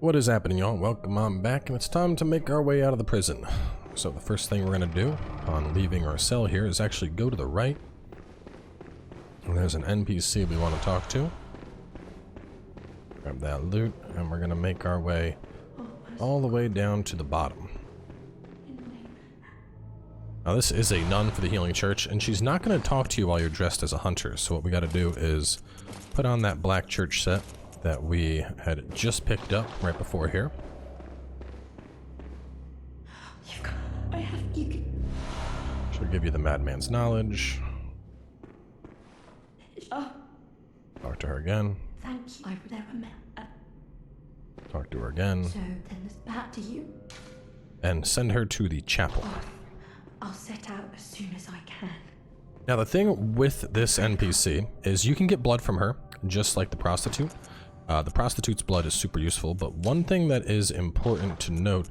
What is happening, y'all? Welcome on back, and it's time to make our way out of the prison. So the first thing we're going to do upon leaving our cell here is actually go to the right. And there's an NPC we want to talk to. Grab that loot, and we're going to make our way all the way down to the bottom. Now this is a nun for the Healing Church, and she's not going to talk to you while you're dressed as a hunter. So what we got to do is put on that black church set that we had just picked up right before here. She'll give you the madman's knowledge. Talk to her again. Thank you. I've never met. Talk to her again. So then it's back to you. And send her to the chapel. I'll set out as soon as I can. Now the thing with this NPC is you can get blood from her, just like the prostitute. The prostitute's blood is super useful, but one thing that is important to note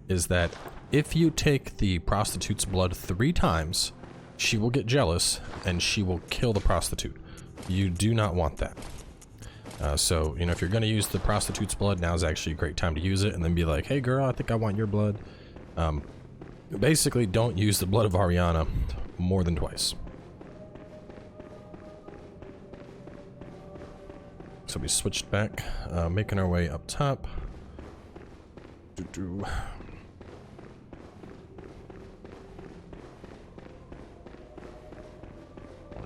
is that if you take the prostitute's blood 3 times, she will get jealous and she will kill the prostitute. You do not want that. So, you know, if you're going to use the prostitute's blood, now's actually a great time to use it, and then be like, hey girl, I think I want your blood. Basically, don't use the blood of Ariana more than twice. So we switched back, making our way up top. We're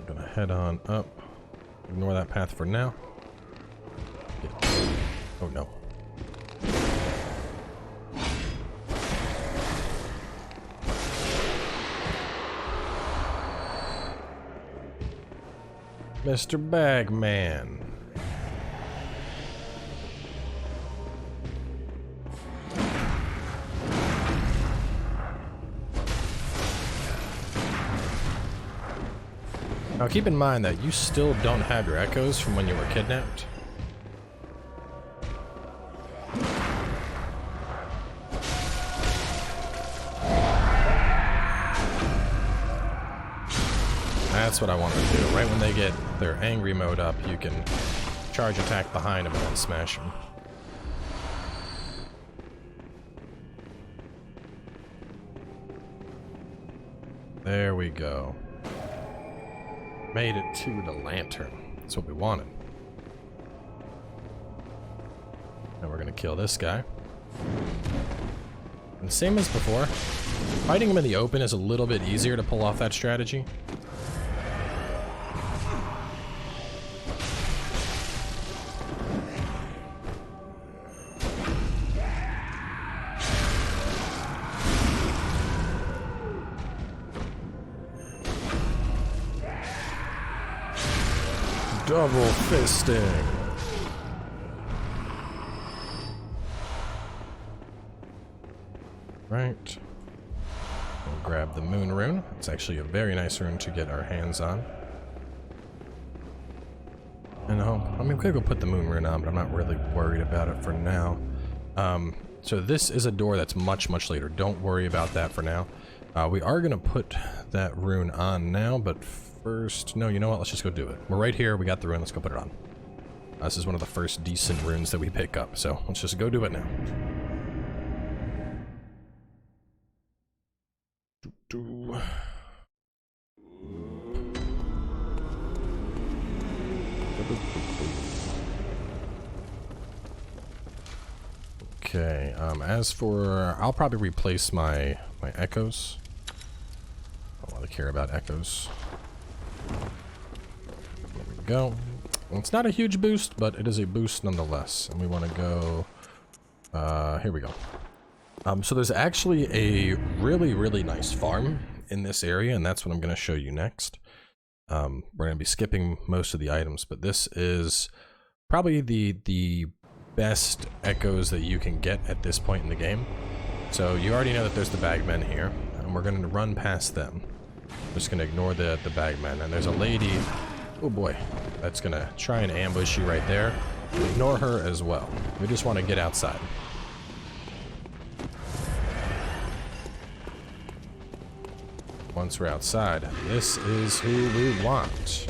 gonna head on up. Ignore that path for now. Oh no. Mr. Bagman. Now keep in mind that you still don't have your echoes from when you were kidnapped. That's what I want to do. Right when they get their angry mode up, you can charge attack behind them and then smash them. There we go. Made it to the lantern. That's what we wanted. Now we're gonna kill this guy. And same as before, fighting him in the open is a little bit easier to pull off that strategy. Double fisting. Right. We'll grab the moon rune. It's actually a very nice rune to get our hands on. And I mean, we could go put the moon rune on, but I'm not really worried about it for now. So this is a door that's much, much later. Don't worry about that for now. We are going to put that rune on now, but first, no, you know what? Let's just go do it. We're right here. We got the rune. Let's go put it on. This is one of the first decent runes that we pick up, so let's just go do it now. Okay, as for, I'll probably replace my echoes. I don't really care about echoes. There we go. Well, it's not a huge boost, but it is a boost nonetheless. And we want to go, here we go. So there's actually a really, really nice farm in this area, and that's what I'm going to show you next. We're going to be skipping most of the items, but this is probably the best echoes that you can get at this point in the game. So you already know that there's the bagmen here, and we're going to run past them. Just going to ignore the bagmen, and there's a lady, oh boy, that's going to try and ambush you right there. Ignore her as well. We just want to get outside. Once we're outside, this is who we want.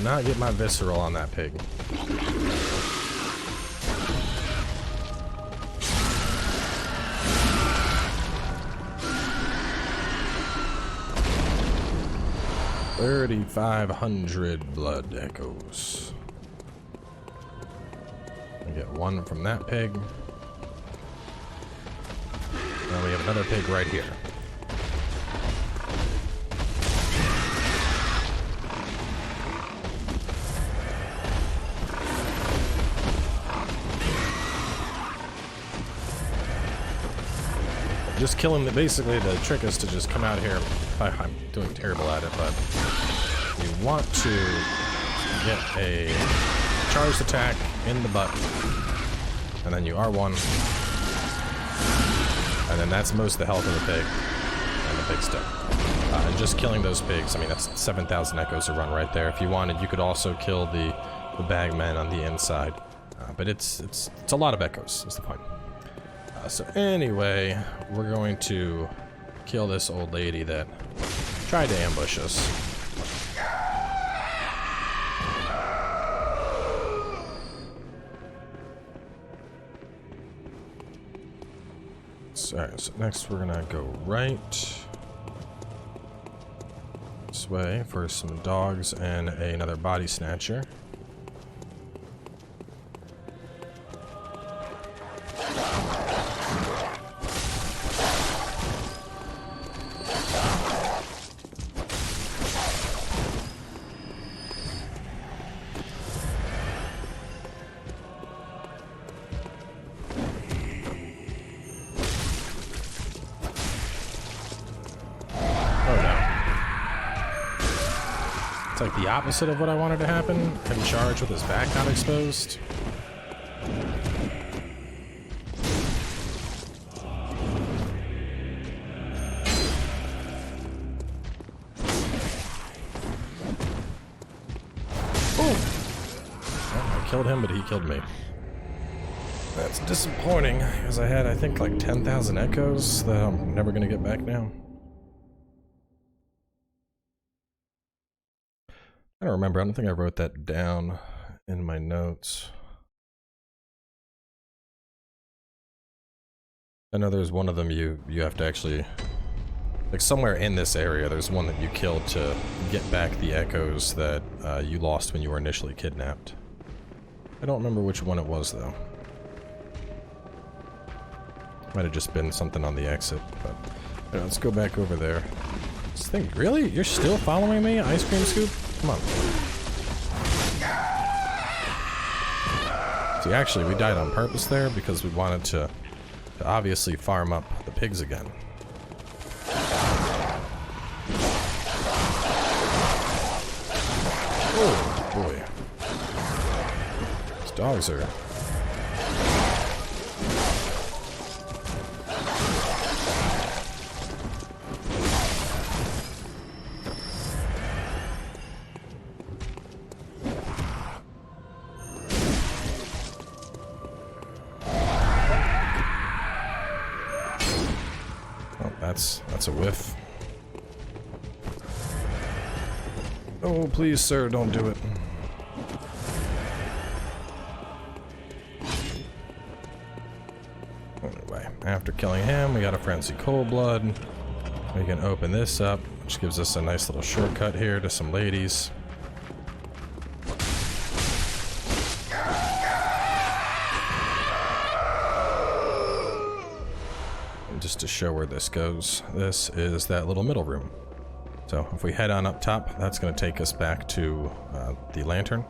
did not get my visceral on that pig. $3,500 blood echoes. I get one from that pig. Now we have another pig right here. Just killing the, basically the trick is to just come out here. I'm doing terrible at it, but you want to get a charged attack in the butt, and then you R1, and then that's most of the health of the pig, and the pig's dead. And just killing those pigs, I mean, that's 7,000 echoes to run right there. If you wanted, you could also kill the bagmen on the inside, but it's a lot of echoes, is the point. So anyway, we're going to kill this old lady that tried to ambush us. So next we're gonna go right this way for some dogs and another body snatcher. Like the opposite of what I wanted to happen. Him charge with his back not exposed. Oh! Well, I killed him, but he killed me. That's disappointing, because I had, I think, like 10,000 echoes that I'm never going to get back now. I don't remember. I don't think I wrote that down in my notes. I know there's one of them you have to actually, like somewhere in this area, there's one that you killed to get back the echoes that you lost when you were initially kidnapped. I don't remember which one it was though. Might have just been something on the exit, but anyway, let's go back over there. This thing, really? You're still following me, Ice Cream Scoop? Come on. See, actually, we died on purpose there because we wanted to obviously farm up the pigs again. Oh, boy. These dogs are... That's a whiff. Oh, please, sir, don't do it. Anyway, after killing him, we got a Frenzy Cold Blood. We can open this up, which gives us a nice little shortcut here to some ladies. Just to show where this goes, this is that little middle room. So if we head on up top, that's going to take us back to the lantern.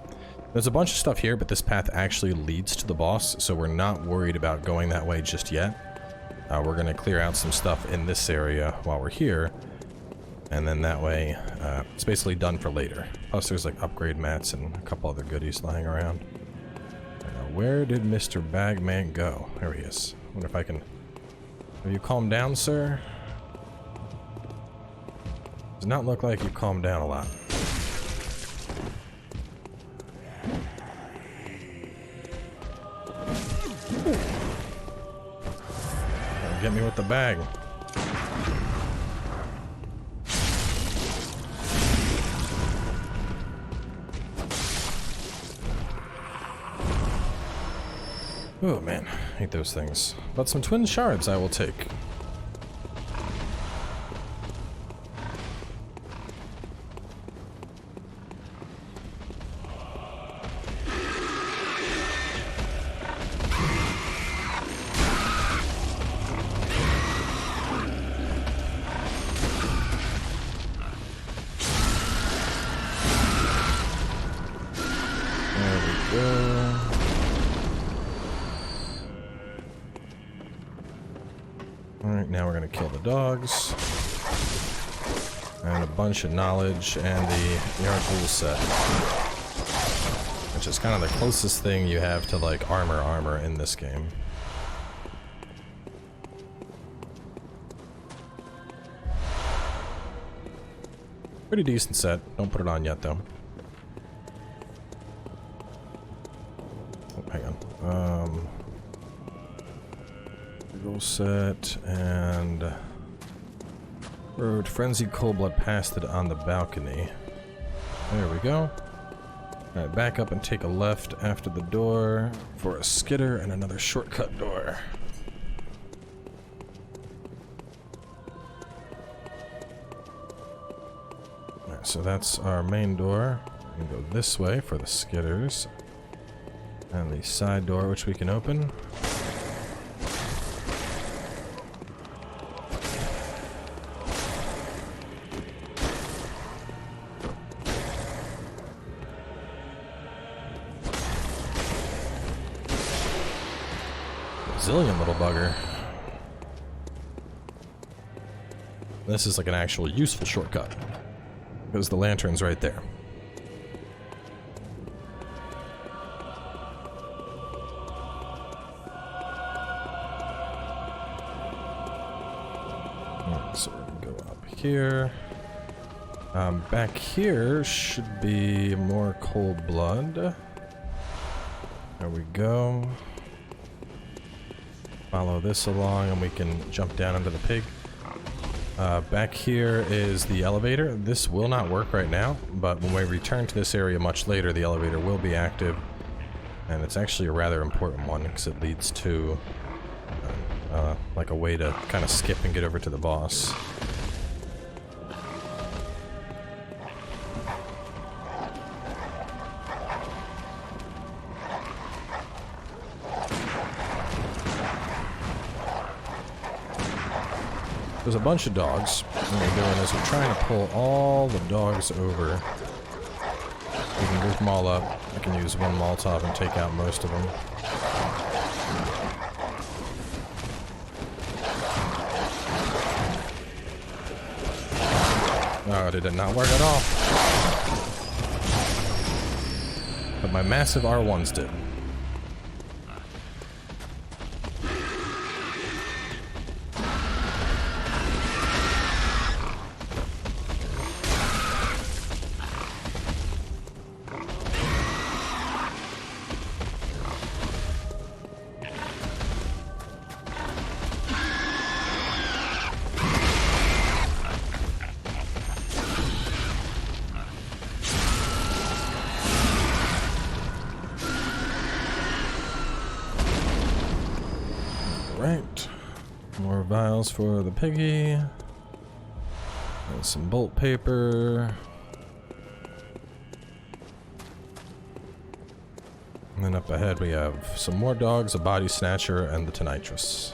There's a bunch of stuff here, but this path actually leads to the boss, so we're not worried about going that way just yet. We're going to clear out some stuff in this area while we're here, and then that way it's basically done for later. Plus there's like upgrade mats and a couple other goodies lying around. Where did Mr. Bagman go? There he is. I wonder if I can... Have you calmed down, sir? Does not look like you calmed down a lot. Get me with the bag. Oh man, hate those things. But some twin shards I will take. Alright, now we're gonna kill the dogs. And a bunch of knowledge and the Yharnam set. Which is kind of the closest thing you have to like armor in this game. Pretty decent set. Don't put it on yet though. Oh, hang on. Rule set and road frenzied cold blood passed it on the balcony. There we go. Alright, back up and take a left after the door for a skitter and another shortcut door. Alright, so that's our main door. We can go this way for the skitters. And the side door which we can open. Zillion little bugger. This is like an actual useful shortcut. Because the lantern's right there. Alright, so we can go up here. Back here should be more cold blood. There we go. Follow this along and we can jump down into the pig. Back here is the elevator. This will not work right now, but when we return to this area much later, the elevator will be active. And it's actually a rather important one because it leads to like a way to kind of skip and get over to the boss. There's a bunch of dogs. What we're doing is we're trying to pull all the dogs over. We can group them all up. I can use one Molotov and take out most of them. Oh, it did not work at all. But my massive R1s did. Right, more vials for the piggy, and some bolt paper, and then up ahead we have some more dogs, a body snatcher, and the Tonitrus.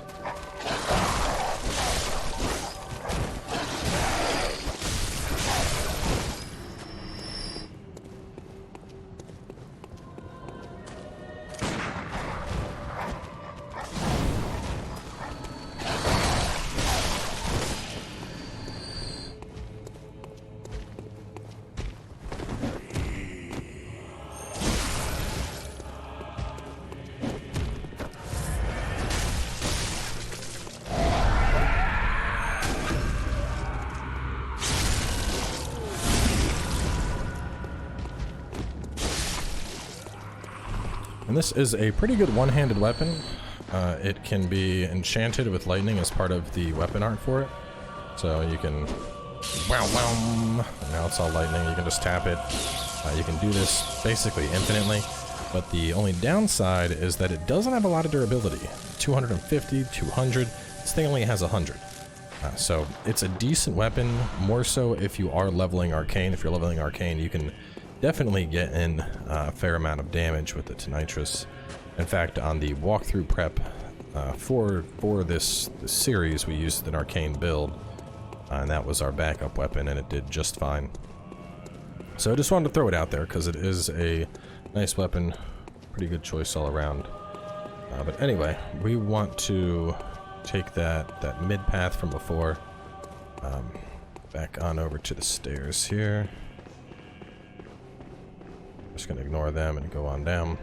And this is a pretty good one-handed weapon. It can be enchanted with lightning as part of the weapon art for it. So you can... Wow, wow. Now it's all lightning. You can just tap it. You can do this basically infinitely. But the only downside is that it doesn't have a lot of durability. 250, 200, this thing only has 100. So it's a decent weapon, more so if you are leveling Arcane. If you're leveling Arcane, you can definitely get in a fair amount of damage with the Tonitrus. In fact, on the walkthrough prep for this series, we used an Arcane build, and that was our backup weapon, and it did just fine. So I just wanted to throw it out there because it is a nice weapon, pretty good choice all around. But anyway, we want to take that mid path from before, back on over to the stairs here. Just gonna ignore them and go on down.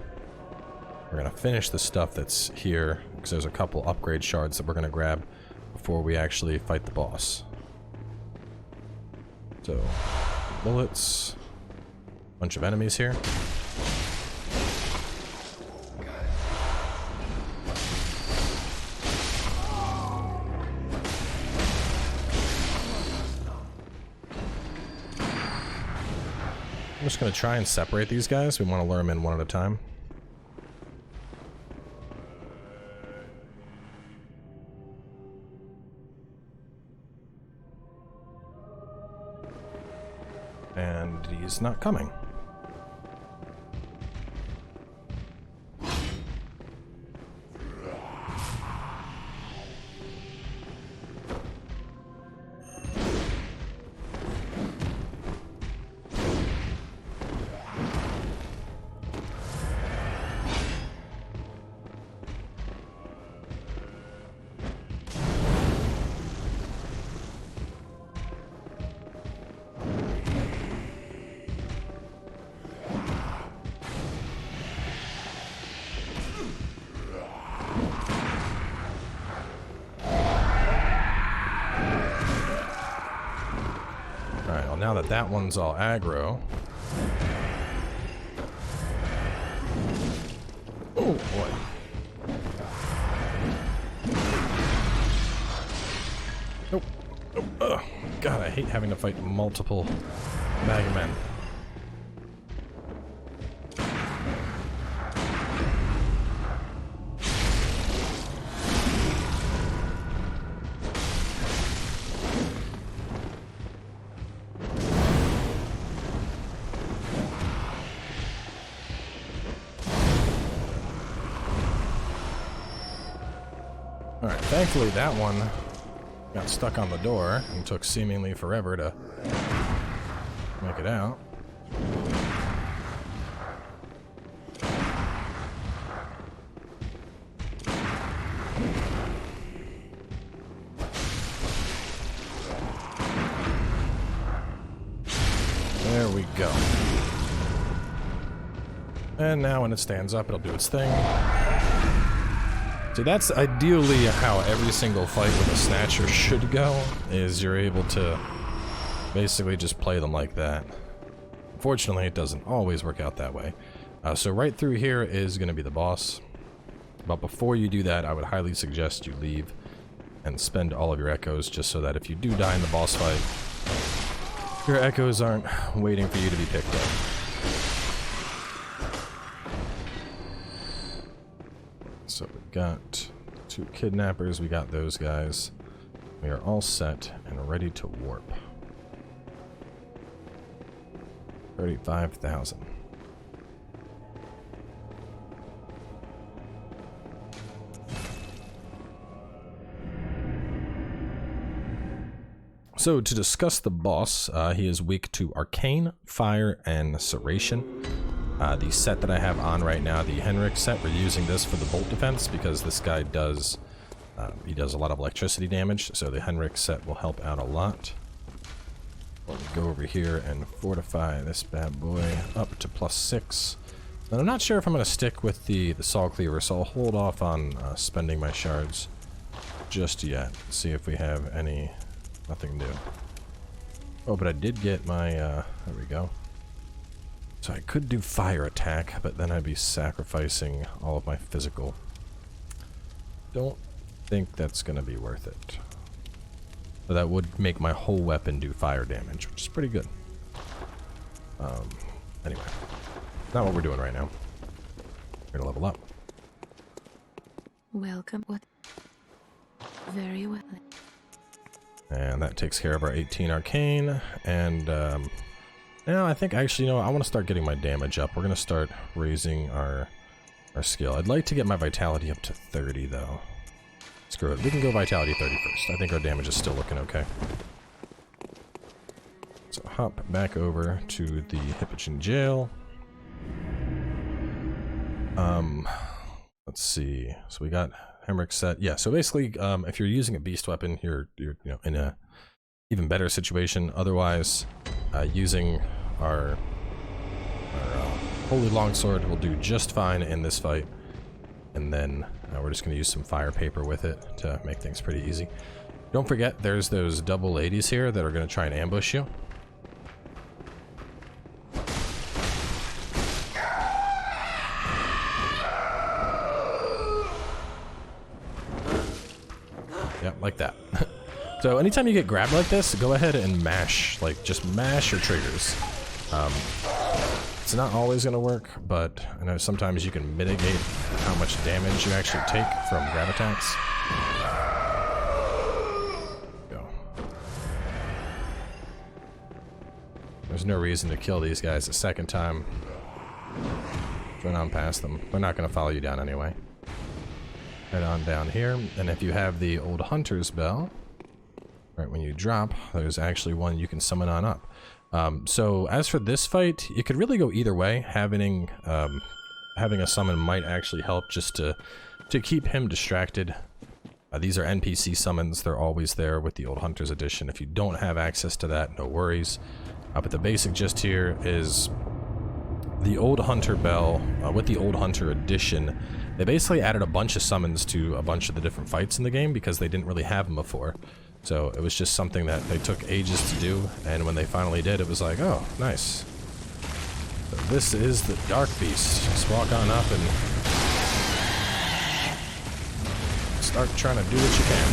We're gonna finish the stuff that's here because there's a couple upgrade shards that we're gonna grab before we actually fight the boss. So, bullets, bunch of enemies here. I'm just going to try and separate these guys. We want to lure them in one at a time. And he's not coming. Now that that one's all aggro. Oh boy. Nope. Nope. God, I hate having to fight multiple bag of men. Alright, thankfully that one got stuck on the door and took seemingly forever to make it out. There we go. And now when it stands up, it'll do its thing. So that's ideally how every single fight with a snatcher should go, is you're able to basically just play them like that. Unfortunately, it doesn't always work out that way. So right through here is going to be the boss. But before you do that, I would highly suggest you leave and spend all of your echoes just so that if you do die in the boss fight, your echoes aren't waiting for you to be picked up. So we got 2 kidnappers, we got those guys. We are all set and ready to warp. 35,000. So to discuss the boss, he is weak to Arcane, Fire, and Serration. The set that I have on right now, the Henrik set, we're using this for the bolt defense because this guy does, he does a lot of electricity damage, so the Henrik set will help out a lot. We'll go over here and fortify this bad boy up to +6. And I'm not sure if I'm going to stick with the Saw Cleaver, so I'll hold off on spending my shards just yet. See if we have any, nothing new. Oh, but I did get my, there we go. So I could do fire attack, but then I'd be sacrificing all of my physical. Don't think that's going to be worth it. But that would make my whole weapon do fire damage, which is pretty good. Anyway, not what we're doing right now. Here to level up. Welcome. What? Very well. And that takes care of our 18 arcane. And now I think actually, you know, I want to start getting my damage up. We're going to start raising our skill. I'd like to get my vitality up to 30 though. Screw it. We can go vitality 30 first. I think our damage is still looking okay. So hop back over to the Hypogean jail. Let's see. So we got Hemrick set. Yeah, so basically, if you're using a beast weapon, you're you know, in a even better situation. Otherwise, using our holy longsword will do just fine in this fight. And then we're just going to use some fire paper with it to make things pretty easy. Don't forget, there's those double ladies here that are going to try and ambush you. Yeah, like that. So anytime you get grabbed like this, go ahead and mash, like just mash your triggers. It's not always going to work, but I know sometimes you can mitigate how much damage you actually take from grab attacks. Go. There's no reason to kill these guys a second time. Run on past them. They're not going to follow you down anyway. Head on down here, and if you have the old hunter's bell, right when you drop, there's actually one you can summon on up. So as for this fight, you could really go either way. Having a summon might actually help just to keep him distracted. These are NPC summons. They're always there with the Old Hunter's Edition. If you don't have access to that, no worries. But the basic gist here is the Old Hunter Bell, with the Old Hunter Edition, they basically added a bunch of summons to a bunch of the different fights in the game because they didn't really have them before. So it was just something that they took ages to do, and when they finally did, it was like, oh, nice. So this is the Darkbeast. Just walk on up and start trying to do what you can.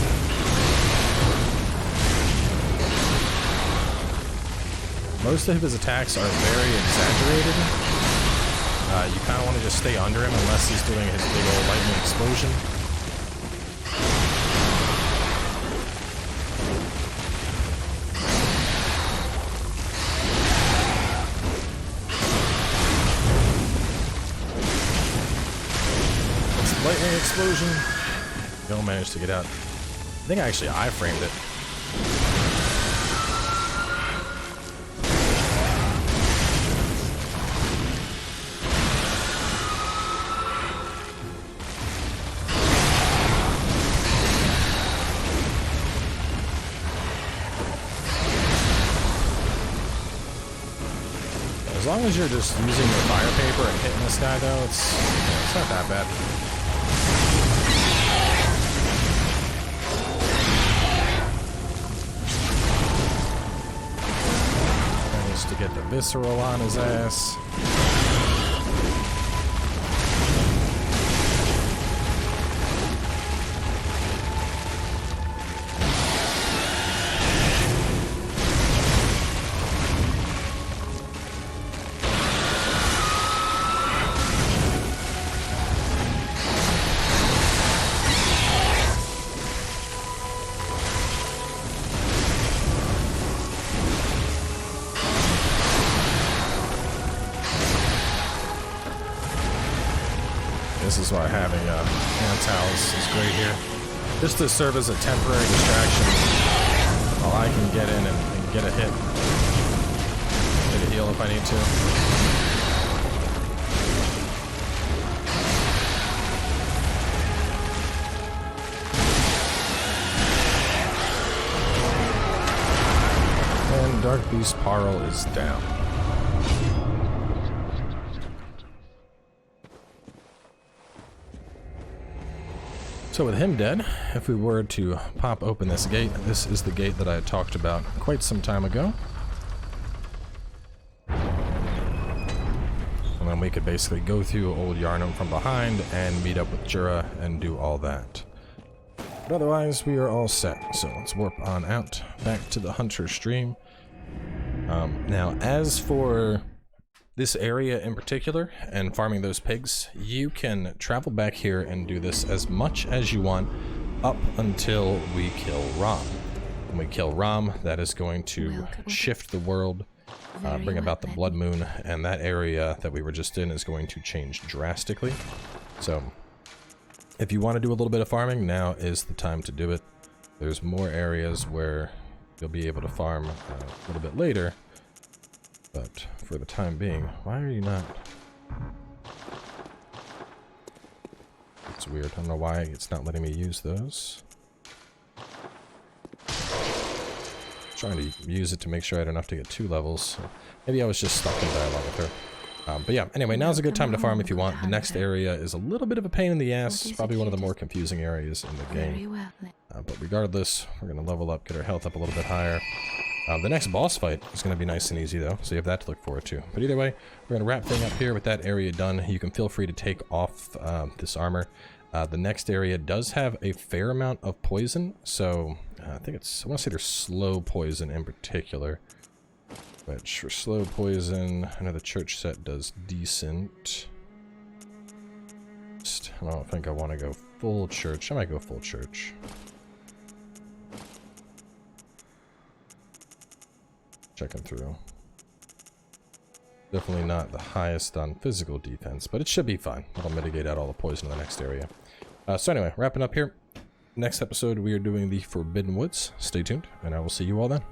Most of his attacks are very exaggerated. You kind of want to just stay under him unless he's doing his big old lightning explosion. Lightning explosion. Don't manage to get out. I think actually I framed it. As long as you're just using your fire paper and hitting this guy though, it's not that bad. Managed to get the visceral on his ass. This is why having hand towels is great here. Just to serve as a temporary distraction while I can get in and get a hit. Get a heal if I need to. And Darkbeast Paarl is down. So with him dead, if we were to pop open this gate, this is the gate that I had talked about quite some time ago. And then we could basically go through old Yharnam from behind and meet up with Jura and do all that. But otherwise, we are all set. So let's warp on out back to the Hunter stream. Now, as for this area in particular and farming those pigs, you can travel back here and do this as much as you want up until we kill Ram. When we kill Ram, that is going to shift the world, bring about the blood moon, and that area that we were just in is going to change drastically. So if you want to do a little bit of farming, now is the time to do it. There's more areas where you'll be able to farm a little bit later, but for the time being, why are you not? It's weird. I don't know why it's not letting me use those. Trying to use it to make sure I had enough to get 2 levels. Maybe I was just stuck in dialogue with her. But yeah, anyway, now's a good time to farm if you want. The next area is a little bit of a pain in the ass. Probably one of the more confusing areas in the game. But regardless, we're going to level up, get our health up a little bit higher. The next boss fight is going to be nice and easy, though, so you have that to look forward to. But either way, we're going to wrap things up here with that area done. You can feel free to take off this armor. The next area does have a fair amount of poison, so I think it's, I want to say there's slow poison in particular. Which, for slow poison, I know the church set does decent. I don't think I want to go full church. I might go full church. Checking through. Definitely not the highest on physical defense, but it should be fine. That'll mitigate out all the poison in the next area. So anyway, wrapping up here. Next episode, we are doing the Forbidden Woods. Stay tuned, and I will see you all then.